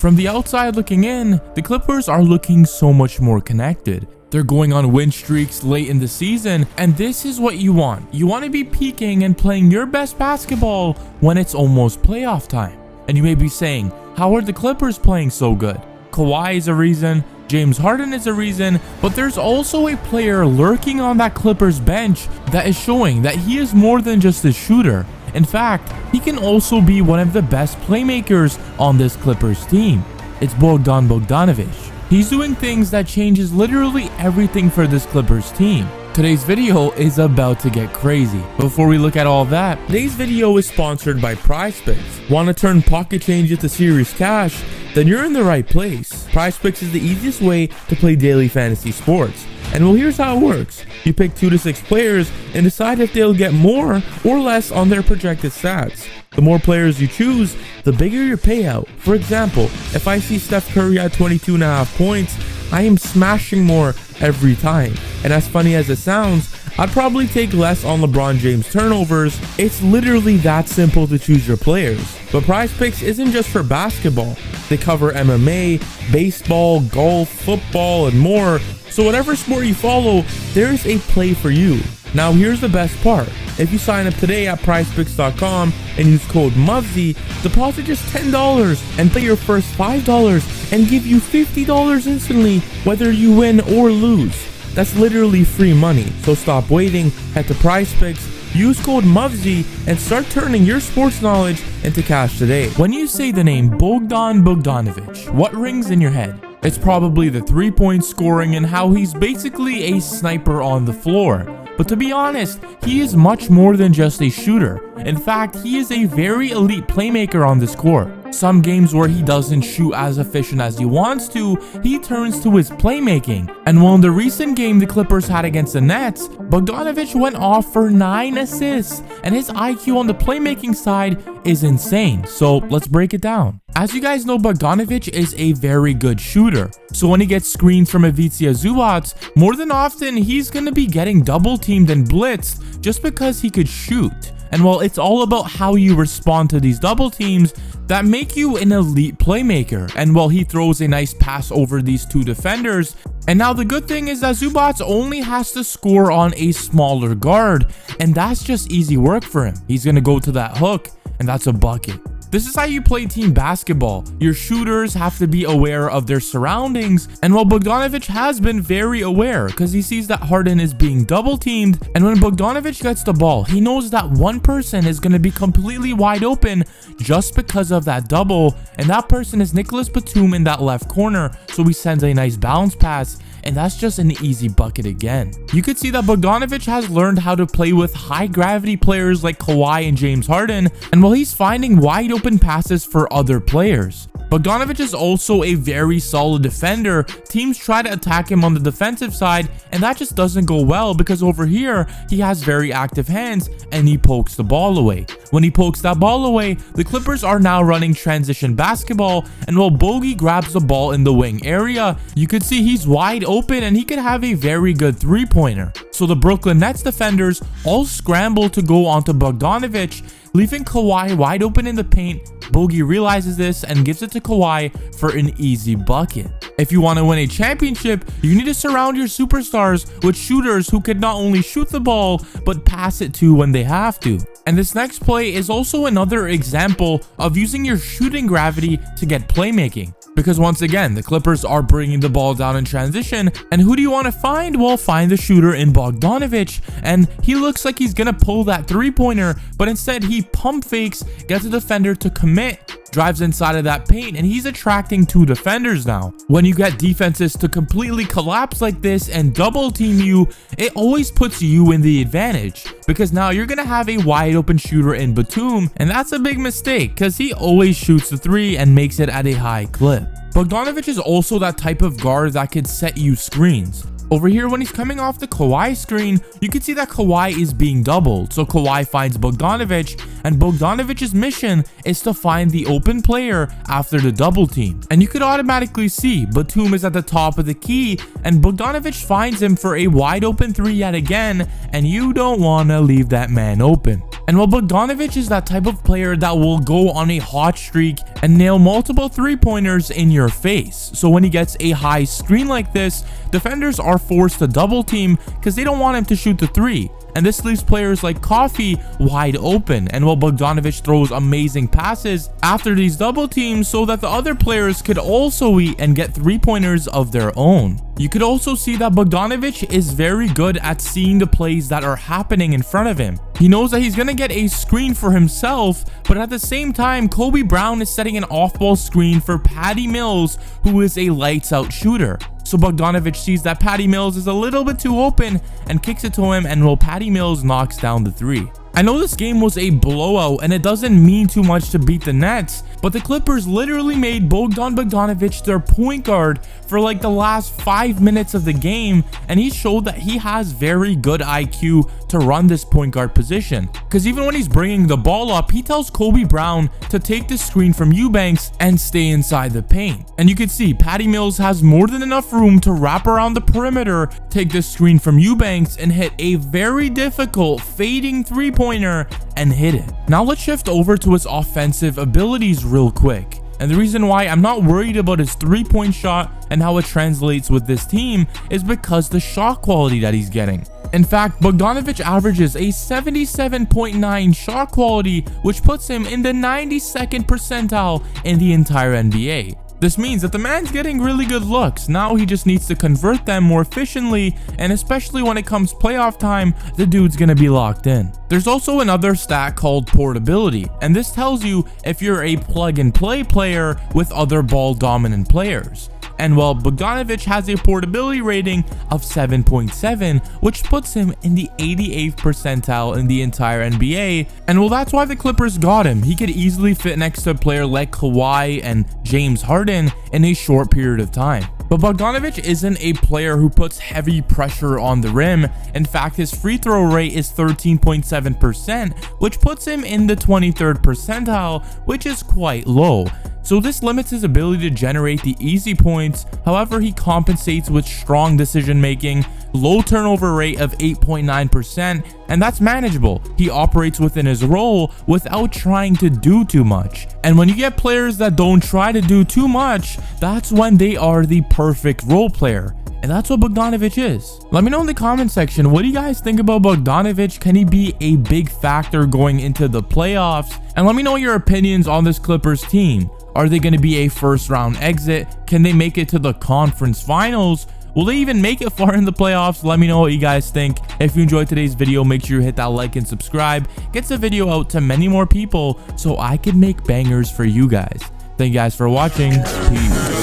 From the outside looking in, the Clippers are looking so much more connected. They're going on win streaks late in the season, and this is what you want. You want to be peaking and playing your best basketball when it's almost playoff time. And you may be saying, how are the Clippers playing so good? Kawhi is a reason, James Harden is a reason, but there's also a player lurking on that Clippers bench that is showing that he is more than just a shooter. In fact, he can also be one of the best playmakers on this Clippers team. It's Bogdanovic. He's doing things that changes literally everything for this Clippers team. Today's video is about to get crazy. Before we look at all that, today's video is sponsored by PrizePicks. Want to turn pocket change into serious cash? Then you're in the right place. PrizePicks is the easiest way to play daily fantasy sports. And well, here's how it works. You pick 2 to 6 players and decide if they'll get more or less on their projected stats. The more players you choose, the bigger your payout. For example, if I see Steph Curry at 22.5 points, I am smashing more every time. And as funny as it sounds, I'd probably take less on LeBron James turnovers. It's literally that simple to choose your players. But PrizePicks isn't just for basketball. They cover MMA, baseball, golf, football, and more. So whatever sport you follow, there's a play for you. Now here's the best part. If you sign up today at prizepicks.com and use code MUVSY, deposit just $10 and pay your first $5 and give you $50 instantly whether you win or lose. That's literally free money. So stop waiting, head to PrizePicks, use code MUVSY and start turning your sports knowledge into cash today. When you say the name Bogdanovic, what rings in your head? It's probably the 3-point scoring and how he's basically a sniper on the floor. But to be honest, he is much more than just a shooter. In fact, he is a very elite playmaker on this court. Some games where he doesn't shoot as efficient as he wants to, he turns to his playmaking. And while in the recent game the Clippers had against the Nets, Bogdanovic went off for 9 assists, and his IQ on the playmaking side is insane. So let's break it down. As you guys know, Bogdanovic is a very good shooter. So when he gets screens from Ivica Zubac, more than often he's going to be getting double teamed and blitzed just because he could shoot. And while it's all about how you respond to these double teams that make you an elite playmaker. And while he throws a nice pass over these 2 defenders. And now the good thing is that Zubac only has to score on a smaller guard. And that's just easy work for him. He's going to go to that hook and that's a bucket. This is how you play team basketball. Your shooters have to be aware of their surroundings, and while Bogdanovic has been very aware because he sees that Harden is being double teamed, and when Bogdanovic gets the ball, he knows that one person is going to be completely wide open just because of that double, and that person is Nicholas Batum in that left corner, so he sends a nice bounce pass. And that's just an easy bucket again. You could see that Bogdanovic has learned how to play with high gravity players like Kawhi and James Harden, and while he's finding wide open passes for other players. Bogdanovic is also a very solid defender. Teams try to attack him on the defensive side, and that just doesn't go well because over here, he has very active hands and he pokes the ball away. When he pokes that ball away, the Clippers are now running transition basketball, and while Bogey grabs the ball in the wing area, you could see he's wide open and he can have a very good 3-pointer. So the Brooklyn Nets defenders all scramble to go onto Bogdanovic, leaving Kawhi wide open in the paint. Bogey realizes this and gives it to Kawhi for an easy bucket. If you want to win a championship, you need to surround your superstars with shooters who can not only shoot the ball, but pass it to when they have to. And this next play is also another example of using your shooting gravity to get playmaking. Because once again, the Clippers are bringing the ball down in transition, and who do you want to find? Well, find the shooter in Bogdanovic, and he looks like he's gonna pull that 3-pointer, but instead he pump fakes, gets a defender to commit, drives inside of that paint, and he's attracting 2 defenders now. When you get defenses to completely collapse like this and double team you, it always puts you in the advantage, because now you're gonna have a wide open shooter in Batum, and that's a big mistake because he always shoots the 3 and makes it at a high clip. Bogdanovic is also that type of guard that could set you screens. Over here, when he's coming off the Kawhi screen, you can see that Kawhi is being doubled. So Kawhi finds Bogdanovic, and Bogdanovic's mission is to find the open player after the double team. And you could automatically see Batum is at the top of the key, and Bogdanovic finds him for a wide open three yet again, and you don't want to leave that man open. And while Bogdanovic is that type of player that will go on a hot streak and nail multiple three-pointers in your face. So when he gets a high screen like this, defenders are forced to double team because they don't want him to shoot the three. And this leaves players like Coffee wide open. And while Bogdanovic throws amazing passes after these double teams so that the other players could also eat and get three-pointers of their own. You could also see that Bogdanovic is very good at seeing the plays that are happening in front of him. He knows that he's going to get a screen for himself, but at the same time, Kobe Brown is setting an off-ball screen for Patty Mills, who is a lights-out shooter. So Bogdanovic sees that Patty Mills is a little bit too open and kicks it to him, and while Patty Mills knocks down the three. I know this game was a blowout and it doesn't mean too much to beat the Nets, but the Clippers literally made Bogdanovic their point guard for like the last 5 minutes of the game, and he showed that he has very good IQ to run this point guard position. Because even when he's bringing the ball up, he tells Kobe Brown to take the screen from Eubanks and stay inside the paint. And you can see Patty Mills has more than enough room to wrap around the perimeter, take the screen from Eubanks, and hit a very difficult fading three-pointer and hit it. Now let's shift over to his offensive abilities real quick. And the reason why I'm not worried about his three-point shot and how it translates with this team is because the shot quality that he's getting. In fact, Bogdanovic averages a 77.9 shot quality, which puts him in the 92nd percentile in the entire NBA. This means that the man's getting really good looks. Now he just needs to convert them more efficiently, and especially when it comes playoff time, the dude's gonna be locked in. There's also another stat called portability, and this tells you if you're a plug-and-play player with other ball-dominant players. And while Bogdanovic has a portability rating of 7.7, which puts him in the 88th percentile in the entire NBA. And well, that's why the Clippers got him. He could easily fit next to a player like Kawhi and James Harden in a short period of time. But Bogdanovic isn't a player who puts heavy pressure on the rim. In fact, his free throw rate is 13.7%, which puts him in the 23rd percentile, which is quite low. So this limits his ability to generate the easy points. However, he compensates with strong decision making, low turnover rate of 8.9%, and that's manageable. He operates within his role without trying to do too much. And when you get players that don't try to do too much, that's when they are the perfect role player. And that's what Bogdanovic is. Let me know in the comment section, what do you guys think about Bogdanovic? Can he be a big factor going into the playoffs? And let me know your opinions on this Clippers team. Are they going to be a first round exit? Can they make it to the conference finals? Will they even make it far in the playoffs? Let me know what you guys think. If you enjoyed today's video, make sure you hit that like and subscribe. Gets the video out to many more people so I can make bangers for you guys. Thank you guys for watching. Peace.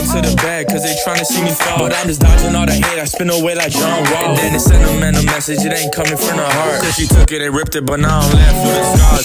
To the bag, cause they tryna see me fall. But I'm just dodging all the hate, I spin away like John Wall. And then they send a man a message, it ain't coming from the heart. Cause she took it and ripped it, but now I'm left with a scar.